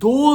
2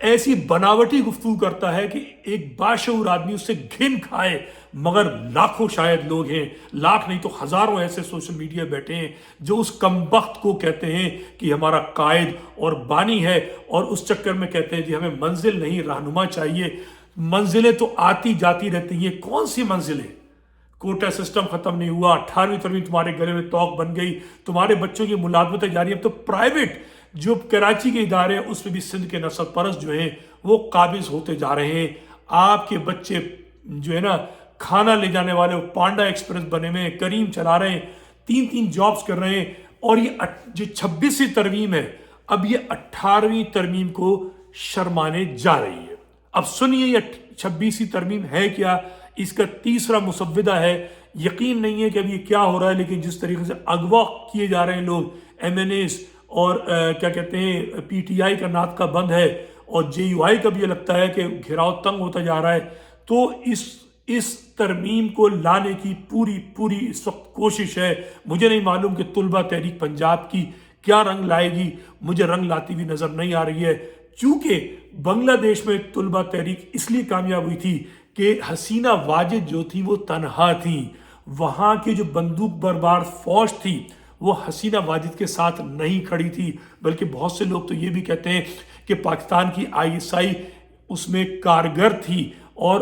ایسی بناوٹی گفتگو کرتا ہے کہ ایک باشعور آدمی اس سے گھن کھائے، مگر لاکھوں شاید لوگ ہیں، لاکھ نہیں تو ہزاروں ایسے سوشل میڈیا بیٹھے ہیں جو اس کمبخت کو کہتے ہیں کہ ہمارا قائد اور بانی ہے، اور اس چکر میں کہتے ہیں جی ہمیں منزل نہیں رہنما چاہیے۔ منزلیں تو آتی جاتی رہتی ہیں، کون سی منزلیں؟ کوٹا سسٹم ختم نہیں ہوا، 18ویں ترمیم تمہارے گلے میں توق بن گئی، تمہارے بچوں کی ملازمتیں جاری ہیں۔ اب تو پرائیویٹ جو کراچی کے ادارے ہیں اس میں بھی سندھ کے نسل پرست جو ہیں وہ قابض ہوتے جا رہے ہیں۔ آپ کے بچے جو ہے نا کھانا لے جانے والے پانڈا ایکسپریس بنے ہوئے ہیں، کریم چلا رہے ہیں، 3 جابز کر رہے ہیں، اور یہ جو 26ویں ترمیم ہے اب یہ 18ویں ترمیم کو شرمانے جا رہی ہے۔ اب سنیے یہ 26ویں ترمیم ہے کیا، اس کا تیسرا مسودہ ہے۔ یقین نہیں ہے کہ اب یہ کیا ہو رہا ہے، لیکن جس طریقے سے اغوا کیے جا رہے ہیں لوگ، ایم این ایز اور کیا کہتے ہیں پی ٹی آئی کا ناطقہ بند ہے، اور جے یو آئی کا بھی یہ لگتا ہے کہ گھیراؤ تنگ ہوتا جا رہا ہے، تو اس ترمیم کو لانے کی پوری اس وقت کوشش ہے۔ مجھے نہیں معلوم کہ طلبہ تحریک پنجاب کی کیا رنگ لائے گی، مجھے رنگ لاتی ہوئی نظر نہیں آ رہی ہے، چونکہ بنگلہ دیش میں طلبہ تحریک اس لیے کامیاب ہوئی تھی کہ حسینہ واجد جو تھی وہ تنہا تھیں، وہاں کی جو بندوق بردار فوج تھی وہ حسینہ واجد کے ساتھ نہیں کھڑی تھی، بلکہ بہت سے لوگ تو یہ بھی کہتے ہیں کہ پاکستان کی آئی ایس آئی اس میں کارگر تھی، اور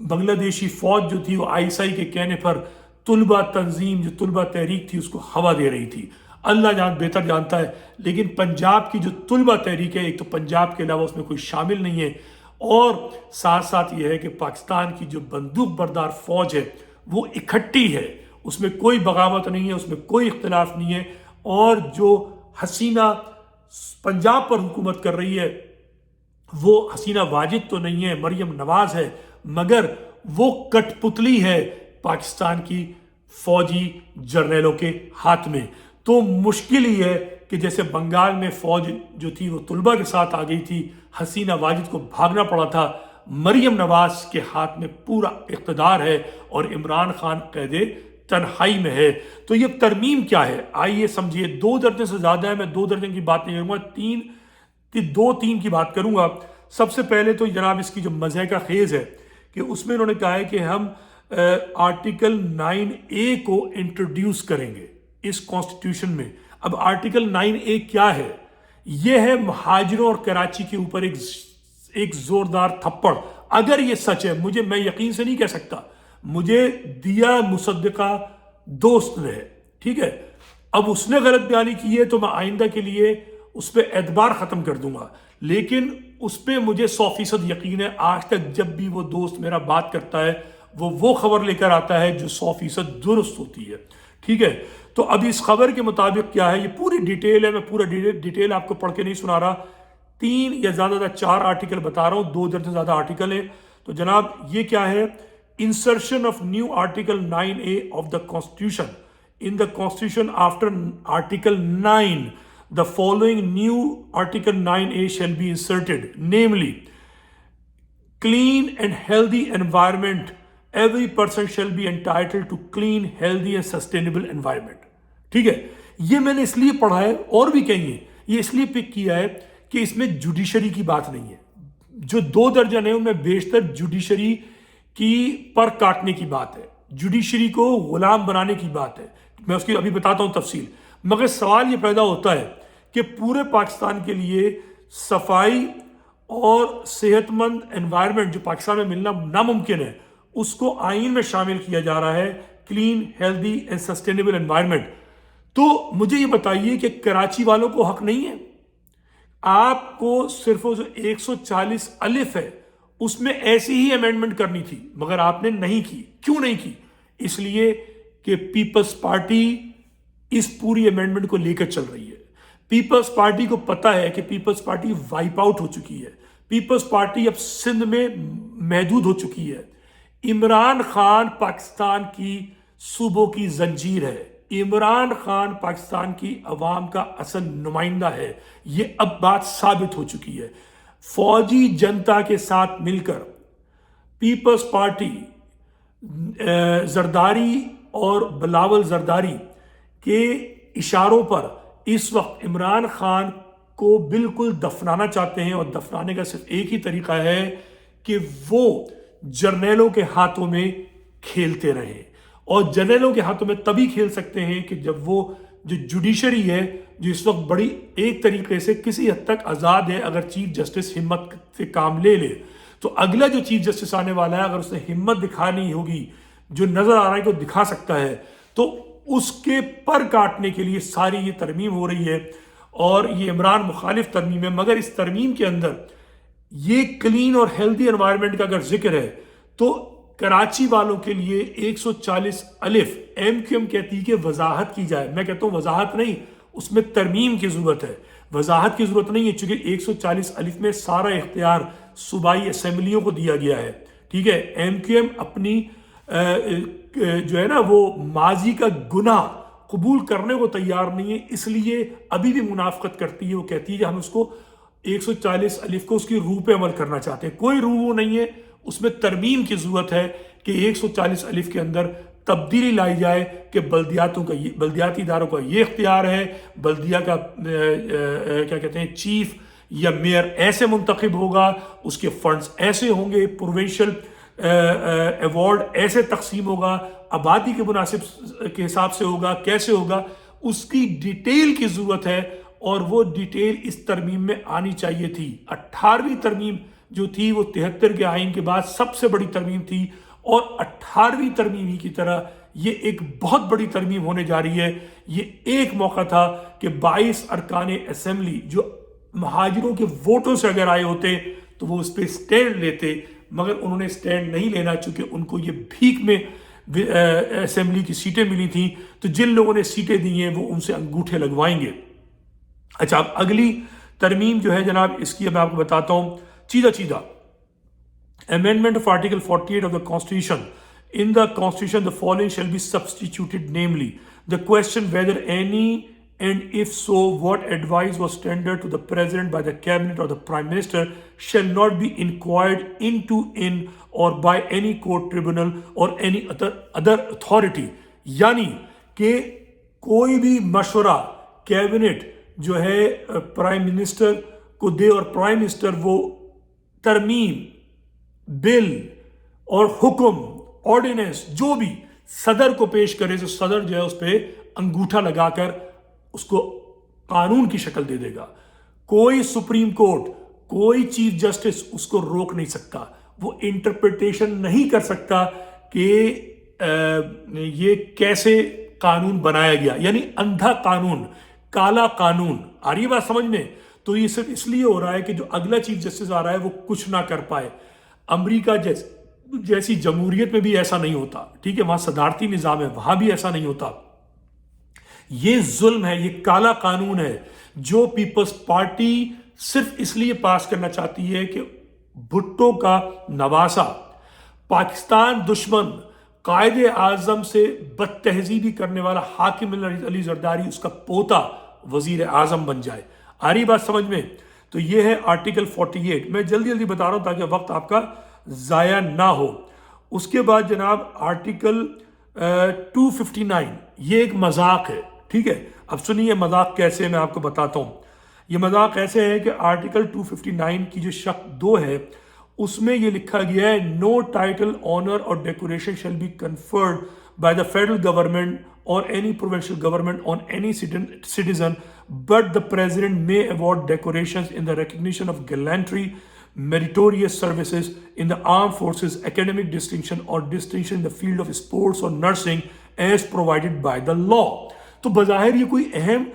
بنگلہ دیشی فوج جو تھی وہ آئی ایس آئی کے کہنے پر طلبہ تنظیم جو طلبہ تحریک تھی اس کو ہوا دے رہی تھی۔ اللہ بہتر جانتا ہے، لیکن پنجاب کی جو طلبہ تحریک ہے، ایک تو پنجاب کے علاوہ اس میں کوئی شامل نہیں ہے، اور ساتھ ساتھ یہ ہے کہ پاکستان کی جو بندوق بردار فوج ہے وہ اکٹھی ہے، اس میں کوئی بغاوت نہیں ہے، اس میں کوئی اختلاف نہیں ہے، اور جو حسینہ پنجاب پر حکومت کر رہی ہے وہ حسینہ واجد تو نہیں ہے، مریم نواز ہے، مگر وہ کٹ پتلی ہے پاکستان کی فوجی جرنیلوں کے ہاتھ میں۔ تو مشکل ہی ہے کہ جیسے بنگال میں فوج جو تھی وہ طلبہ کے ساتھ آ گئی تھی، حسینہ واجد کو بھاگنا پڑا تھا، مریم نواز کے ہاتھ میں پورا اقتدار ہے اور عمران خان قید تنہائی میں ہے۔ تو یہ ترمیم کیا ہے آئیے سمجھیے۔ 2 درجن سے زیادہ ہے، میں 2 درجن کی بات نہیں کروں گا، 2-3 کی بات کروں گا۔ سب سے پہلے تو جناب اس کی جو مزے کا خیز ہے کہ اس میں انہوں نے کہا ہے کہ ہم آرٹیکل 9A کو انٹروڈیوس کریں گے اس کانسٹیٹیوشن میں۔ اب آرٹیکل 9A کیا ہے؟ یہ ہے مہاجروں اور کراچی کے اوپر ایک زوردار تھپڑ۔ اگر یہ سچ ہے، میں یقین سے نہیں کہہ سکتا، مجھے دیا مصدقہ دوست نے، ٹھیک ہے، اب اس نے غلط بیانی کی ہے تو میں آئندہ کے لیے اس پہ اعتبار ختم کر دوں گا، لیکن اس پہ مجھے 100% یقین ہے۔ آج تک جب بھی وہ دوست میرا بات کرتا ہے وہ خبر لے کر آتا ہے جو 100% درست ہوتی ہے، ٹھیک ہے۔ تو اب اس خبر کے مطابق کیا ہے، یہ پوری ڈیٹیل ہے، میں پورا ڈیٹیل آپ کو پڑھ کے نہیں سنا رہا، 3 یا زیادہ 4 آرٹیکل بتا رہا ہوں، 2 درجن سے زیادہ آرٹیکل ہیں۔ تو جناب یہ کیا ہے؟ Insertion of new article 9A of the constitution in the constitution after article 9 the following new article 9A shall be inserted, namely clean and healthy environment, every person shall be entitled to clean, healthy and sustainable environment۔ ٹھیک ہے، یہ میں نے اس لیے پڑھا ہے، اور بھی کہیں یہ اس لیے پک کیا ہے کہ اس میں جوڈیشری کی بات نہیں ہے۔ جو 2 درجن ہیں ان میں بیشتر جوڈیشری کی پر کاٹنے کی بات ہے، جوڈیشری کو غلام بنانے کی بات ہے، میں اس کی ابھی بتاتا ہوں تفصیل۔ مگر سوال یہ پیدا ہوتا ہے کہ پورے پاکستان کے لیے صفائی اور صحت مند انوائرمنٹ جو پاکستان میں ملنا ناممکن ہے، اس کو آئین میں شامل کیا جا رہا ہے، clean, healthy and sustainable environment. تو مجھے یہ بتائیے کہ کراچی والوں کو حق نہیں ہے؟ آپ کو صرف جو 140 الف ہے اس میں ایسی ہی امینڈمنٹ کرنی تھی، مگر آپ نے نہیں کی۔ کیوں نہیں کی؟ اس لیے کہ پیپلز پارٹی اس پوری امینڈمنٹ کو لے کر چل رہی ہے۔ پیپلز پارٹی کو پتہ ہے کہ پیپلز پارٹی وائپ آؤٹ ہو چکی ہے، پیپلز پارٹی اب سندھ میں محدود ہو چکی ہے۔ عمران خان پاکستان کی صوبوں کی زنجیر ہے، عمران خان پاکستان کی عوام کا اصل نمائندہ ہے، یہ اب بات ثابت ہو چکی ہے۔ فوجی جنتا کے ساتھ مل کر پیپلز پارٹی زرداری اور بلاول زرداری کے اشاروں پر اس وقت عمران خان کو بالکل دفنانا چاہتے ہیں، اور دفنانے کا صرف ایک ہی طریقہ ہے کہ وہ جرنیلوں کے ہاتھوں میں کھیلتے رہیں، اور جرنیلوں کے ہاتھوں میں تبھی کھیل سکتے ہیں کہ جب وہ جو جوڈیشری ہے، جو اس وقت بڑی ایک طریقے سے کسی حد تک آزاد ہے، اگر چیف جسٹس ہمت سے کام لے لے تو اگلا جو چیف جسٹس آنے والا ہے، اگر اس نے ہمت دکھانی ہوگی، جو نظر آ رہا ہے کہ وہ دکھا سکتا ہے، تو اس کے پر کاٹنے کے لیے ساری یہ ترمیم ہو رہی ہے، اور یہ عمران مخالف ترمیم ہے۔ مگر اس ترمیم کے اندر یہ کلین اور ہیلدی انوائرمنٹ کا اگر ذکر ہے تو کراچی والوں کے لیے 140 الف ایم کیو ایم کہتی ہے کہ وضاحت کی جائے۔ میں کہتا ہوں وضاحت نہیں، اس میں ترمیم کی ضرورت ہے، وضاحت کی ضرورت نہیں ہے، چونکہ 140 الف میں سارا اختیار صوبائی اسمبلیوں کو دیا گیا ہے، ٹھیک ہے۔ ایم کیو ایم اپنی جو ہے نا وہ ماضی کا گناہ قبول کرنے کو تیار نہیں ہے، اس لیے ابھی بھی منافقت کرتی ہے، وہ کہتی ہے کہ ہم اس کو 140 الف کو اس کی روح پہ عمل کرنا چاہتے ہیں۔ کوئی روح نہیں ہے، اس میں ترمیم کی ضرورت ہے کہ 140 الف کے اندر تبدیلی لائی جائے کہ بلدیاتی اداروں کا یہ اختیار ہے، بلدیہ کا کیا کہتے ہیں چیف یا میئر ایسے منتخب ہوگا، اس کے فنڈز ایسے ہوں گے، پروونشل ایوارڈ ایسے تقسیم ہوگا، آبادی کے مناسب کے حساب سے ہوگا، کیسے ہوگا، اس کی ڈیٹیل کی ضرورت ہے، اور وہ ڈیٹیل اس ترمیم میں آنی چاہیے تھی۔ 18ویں ترمیم جو تھی وہ 73 کے آئین کے بعد سب سے بڑی ترمیم تھی، اور 18ویں ترمیم ہی کی طرح یہ ایک بہت بڑی ترمیم ہونے جا رہی ہے۔ یہ ایک موقع تھا کہ 22 ارکان اسمبلی جو مہاجروں کے ووٹوں سے اگر آئے ہوتے تو وہ اس پہ سٹینڈ لیتے، مگر انہوں نے سٹینڈ نہیں لینا، چونکہ ان کو یہ بھیک میں اسمبلی کی سیٹیں ملی تھیں، تو جن لوگوں نے سیٹیں دی ہیں وہ ان سے انگوٹھے لگوائیں گے۔ اچھا، اب اگلی ترمیم جو ہے جناب اس کی میں آپ کو بتاتا ہوں چیدہ amendment of article 48 of the constitution. In the constitution the following shall be substituted, namely the question whether any, and if so what advice was tendered to the president by the cabinet or the prime minister shall not be inquired into in or by any court, tribunal or any other authority. یعنی کہ کوئی بھی مشورہ cabinet جو ہے prime minister کو دے، اور prime minister وہ ترمیم، بل اور حکم، آرڈیننس جو بھی صدر کو پیش کرے تو صدر جو ہے اس پہ انگوٹھا لگا کر اس کو قانون کی شکل دے دے گا۔ کوئی سپریم کورٹ، کوئی چیف جسٹس اس کو روک نہیں سکتا، وہ انٹرپریٹیشن نہیں کر سکتا کہ یہ کیسے قانون بنایا گیا، یعنی اندھا قانون، کالا قانون۔ آ رہی ہے بات سمجھ میں؟ تو یہ صرف اس لیے ہو رہا ہے کہ جو اگلا چیف جسٹس آ رہا ہے وہ کچھ نہ کر پائے۔ امریکہ جیسی جمہوریت میں بھی ایسا نہیں ہوتا، ٹھیک ہے، وہاں صدارتی نظام ہے، وہاں بھی ایسا نہیں ہوتا۔ یہ ظلم ہے، یہ کالا قانون ہے جو پیپلز پارٹی صرف اس لیے پاس کرنا چاہتی ہے کہ بھٹو کا نواسا، پاکستان دشمن، قائد اعظم سے بد تہذیبی کرنے والا حاکم علی زرداری، اس کا پوتا وزیر اعظم بن جائے۔ آ رہی بات سمجھ میں؟ تو یہ ہے آرٹیکل 48۔ میں جلدی بتا رہا ہوں تاکہ وقت آپ کا ضائع نہ ہو۔ اس کے بعد جناب آرٹیکل 259، یہ ایک مذاق ہے، ٹھیک ہے۔ اب سنیے مذاق کیسے، میں آپ کو بتاتا ہوں۔ یہ مذاق ایسے ہے کہ آرٹیکل 259 کی جو شق 2 ہے اس میں یہ لکھا گیا ہے نو ٹائٹل، آنر اور decoration shall be conferred by the federal government or any provincial government on any citizen, but the president may award decorations in the recognition of gallantry, meritorious services in the armed forces, academic distinction or distinction in the field of sports or nursing as provided by the law. تو بظاہر یہ کوئی اہم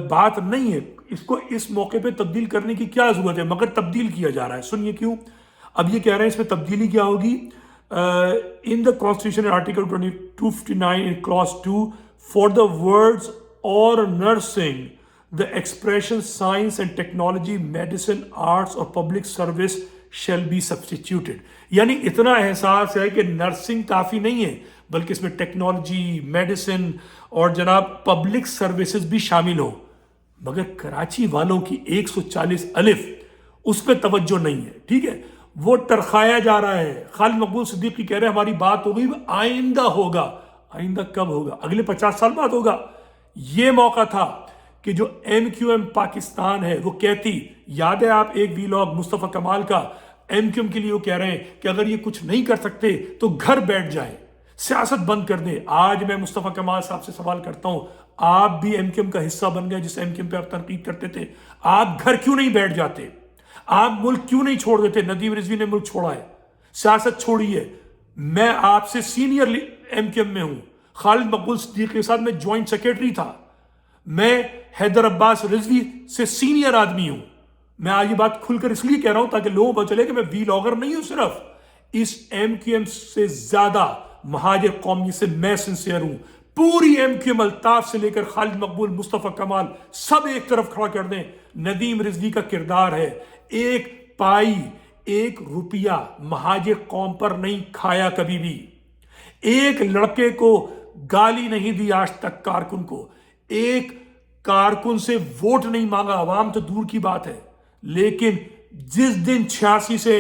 بات نہیں ہے، اس کو اس موقع پہ تبدیل کرنے کی کیا ضرورت ہے، مگر تبدیل کیا جا رہا ہے۔ سنیے کیوں۔ اب یہ کہہ رہے ہیں اس میں تبدیلی کیا ہوگی۔ In the Constitution, Article 259 in Clause 2, for the words or nursing, the expression science and technology, medicine, arts or public service shall be substituted. یعنی اتنا احساس ہے کہ نرسنگ کافی نہیں ہے، بلکہ اس میں ٹیکنالوجی، میڈیسن اور جناب پبلک سروسز بھی شامل ہو۔ مگر کراچی والوں کی 140 الف اس پہ توجہ نہیں ہے، ٹھیک ہے، وہ ٹرخایا جا رہا ہے۔ خالد مقبول صدیقی کہہ رہے ہیں ہماری بات ہو گئی، آئندہ ہوگا۔ آئندہ کب ہوگا؟ اگلے 50 سال بعد ہوگا۔ یہ موقع تھا کہ جو ایم کیو ایم پاکستان ہے وہ کہتی، یاد ہے آپ ایک ویلاگ مصطفیٰ کمال کا، ایم کیو ایم کے لیے وہ کہہ رہے ہیں کہ اگر یہ کچھ نہیں کر سکتے تو گھر بیٹھ جائیں، سیاست بند کر دیں۔ آج میں مصطفیٰ کمال صاحب سے سوال کرتا ہوں، آپ بھی ایم کیو ایم کا حصہ بن گئے جس ایم کیو ایم پہ آپ تنقید کرتے تھے، آپ گھر کیوں نہیں بیٹھ جاتے؟ آپ ملک کیوں نہیں چھوڑ دیتے؟ ندیم رضوی نے ملک چھوڑا ہے، سیاست چھوڑی ہے۔ میں آپ سے سینئر ایم کیو ایم میں ہوں، خالد مقبول صدیقی کے ساتھ میں جوائنٹ سیکرٹری تھا، میں حیدر عباس رضوی سے سینئر آدمی ہوں۔ میں آج یہ بات کھل کر اس لیے کہہ رہا ہوں تاکہ لوگوں کو چلے کہ میں ویلاگر نہیں ہوں، صرف اس ایم کیو ایم سے زیادہ مہاجر قومی سے میں سنسیئر ہوں۔ پوری ایم کیو ایم، الطاف سے لے کر خالد مقبول، مصطفیٰ کمال، سب ایک طرف کھڑا کر دیں۔ ندیم رضوی کا کردار ہے، ایک پائی ایک روپیہ مہاجر قوم پر نہیں کھایا کبھی بھی، ایک لڑکے کو گالی نہیں دی آج تک کارکن کو، ایک کارکن سے ووٹ نہیں مانگا، عوام تو دور کی بات ہے، لیکن جس دن 86 سے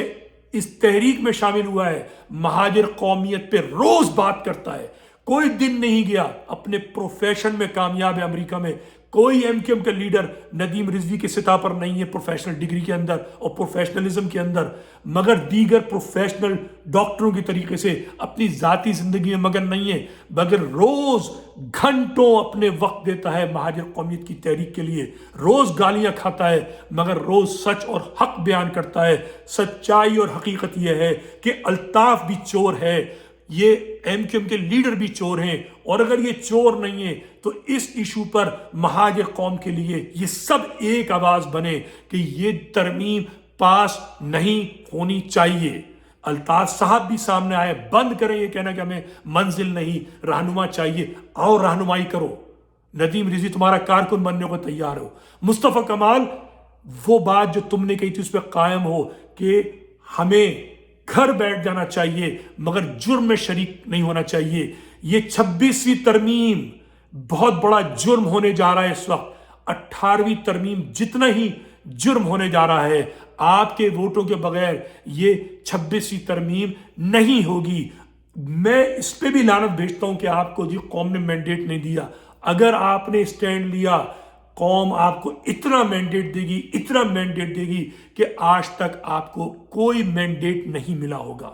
اس تحریک میں شامل ہوا ہے مہاجر قومیت پہ روز بات کرتا ہے۔ کوئی دن نہیں گیا، اپنے پروفیشن میں کامیاب ہے امریکہ میں۔ کوئی ایم کیو ایم کا لیڈر ندیم رضوی کی سطح پر نہیں ہے پروفیشنل ڈگری کے اندر اور پروفیشنلزم کے اندر، مگر دیگر پروفیشنل ڈاکٹروں کی طریقے سے اپنی ذاتی زندگی میں مگن نہیں ہے، مگر روز گھنٹوں اپنے وقت دیتا ہے مہاجر قومیت کی تحریک کے لیے، روز گالیاں کھاتا ہے مگر روز سچ اور حق بیان کرتا ہے۔ سچائی اور حقیقت یہ ہے کہ الطاف بھی چور ہے، یہ ایم کیو ایم کے لیڈر بھی چور ہیں، اور اگر یہ چور نہیں ہیں تو اس ایشو پر مہاجر قوم کے لیے یہ سب ایک آواز بنے کہ یہ ترمیم پاس نہیں ہونی چاہیے۔ الطاف صاحب بھی سامنے آئے، بند کریں یہ کہنا کہ ہمیں منزل نہیں، رہنما چاہیے، اور رہنمائی کرو۔ ندیم رضوی تمہارا کارکن بننے کو تیار ہو، مصطفیٰ کمال وہ بات جو تم نے کہی تھی اس پہ قائم ہو کہ ہمیں گھر بیٹھ جانا چاہیے مگر جرم میں شریک نہیں ہونا چاہیے۔ یہ 26ویں ترمیم بہت بڑا جرم ہونے جا رہا ہے اس وقت، 18ویں ترمیم جتنا ہی جرم ہونے جا رہا ہے۔ آپ کے ووٹوں کے بغیر یہ 26ویں ترمیم نہیں ہوگی۔ میں اس پہ بھی لعنت بھیجتا ہوں کہ آپ کو جی قوم نے مینڈیٹ نہیں دیا۔ اگر آپ نے اسٹینڈ لیا، قوم آپ کو اتنا مینڈیٹ دے گی، اتنا مینڈیٹ دے گی کہ آج تک آپ کو کوئی مینڈیٹ نہیں ملا ہوگا۔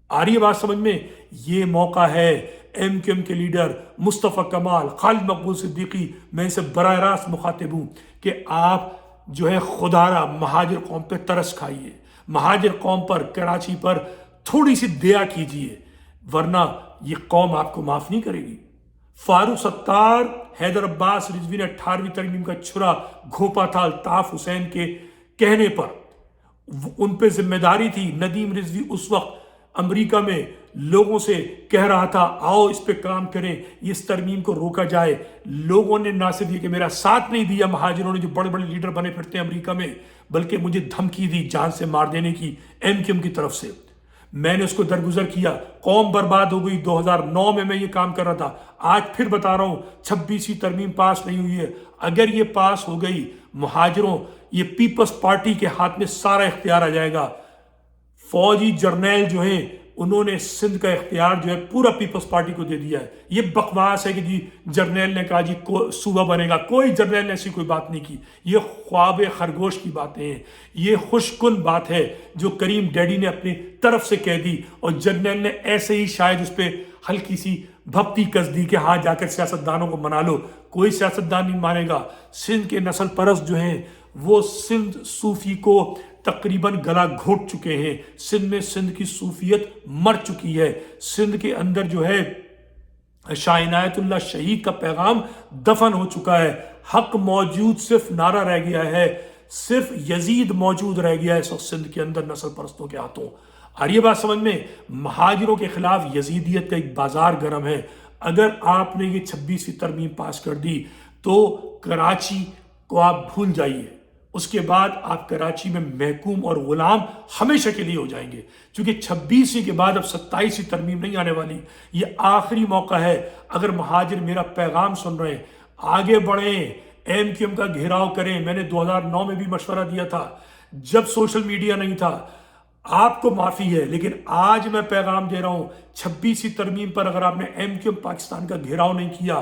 آ رہی ہے بات سمجھ میں؟ یہ موقع ہے ایم کیو ایم کے لیڈر مصطفیٰ کمال، خالد مقبول صدیقی، میں ان سے براہ راست مخاطب ہوں کہ آپ جو ہے خدا را مہاجر قوم پہ ترس کھائیے، مہاجر قوم پر، کراچی پر تھوڑی سی دیا کیجیے، ورنہ یہ قوم آپ کو معاف نہیں کرے گی۔ فاروق ستار، حیدر عباس رضوی نے 18ویں ترمیم کا چھرا گھونپا تھا الطاف حسین کے کہنے پر، ان پہ ذمہ داری تھی۔ ندیم رضوی اس وقت امریکہ میں لوگوں سے کہہ رہا تھا آؤ اس پہ کام کریں، اس ترمیم کو روکا جائے۔ لوگوں نے نہ صرف یہ کہ میرا ساتھ نہیں دیا، مہاجروں نے جو بڑے بڑے لیڈر بنے پھرتے ہیں امریکہ میں، بلکہ مجھے دھمکی دی جان سے مار دینے کی ایم کیو ایم کی طرف سے۔ میں نے اس کو درگزر کیا، قوم برباد ہو گئی۔ 2009 میں یہ کام کر رہا تھا، آج پھر بتا رہا ہوں 26ویں ترمیم پاس نہیں ہوئی ہے۔ اگر یہ پاس ہو گئی، مہاجروں، یہ پیپلز پارٹی کے ہاتھ میں سارا اختیار آ جائے گا۔ فوجی جرنیل جو ہیں انہوں نے سندھ کا اختیار جو ہے پورا پیپلز پارٹی کو دے دیا ہے۔ یہ بکواس ہے کہ جی جرنیل نے کہا جی صوبہ بنے گا، کوئی جرنیل نے ایسی کوئی بات نہیں کی، یہ خواب خرگوش کی باتیں ہیں، یہ خوش کن بات ہے جو کریم ڈیڈی نے اپنی طرف سے کہہ دی، اور جرنیل نے ایسے ہی شاید اس پہ ہلکی سی بھپتی کس دی کہ ہاں جا کر سیاستدانوں کو منا لو۔ کوئی سیاستدان نہیں مانے گا۔ سندھ کے نسل پرست جو ہیں وہ سندھ صوفی کو تقریباً گلا گھونٹ چکے ہیں۔ سندھ میں سندھ کی صوفیت مر چکی ہے۔ سندھ کے اندر جو ہے شاہ عنایت اللہ شہید کا پیغام دفن ہو چکا ہے۔ حق موجود، صرف نعرہ رہ گیا ہے، صرف یزید موجود رہ گیا ہے اس وقت سندھ کے اندر نسل پرستوں کے ہاتھوں۔ آ رہی ہے بات سمجھ میں؟ مہاجروں کے خلاف یزیدیت کا ایک بازار گرم ہے۔ اگر آپ نے یہ 26ویں ترمیم پاس کر دی تو کراچی کو آپ بھول جائیے، اس کے بعد آپ کراچی میں محکوم اور غلام ہمیشہ کے لیے ہو جائیں گے، کیونکہ 26ویں کے بعد اب 27ویں ترمیم نہیں آنے والی۔ یہ آخری موقع ہے۔ اگر مہاجر میرا پیغام سن رہے ہیں، آگے بڑھیں، ایم کیو ایم کا گھیراؤ کریں۔ میں نے 2009 میں بھی مشورہ دیا تھا جب سوشل میڈیا نہیں تھا۔ آپ کو معافی ہے، لیکن آج میں پیغام دے رہا ہوں 26ویں ترمیم پر اگر آپ نے ایم کیو ایم پاکستان کا گھیراؤ نہیں کیا،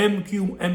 MQM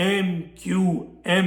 MQM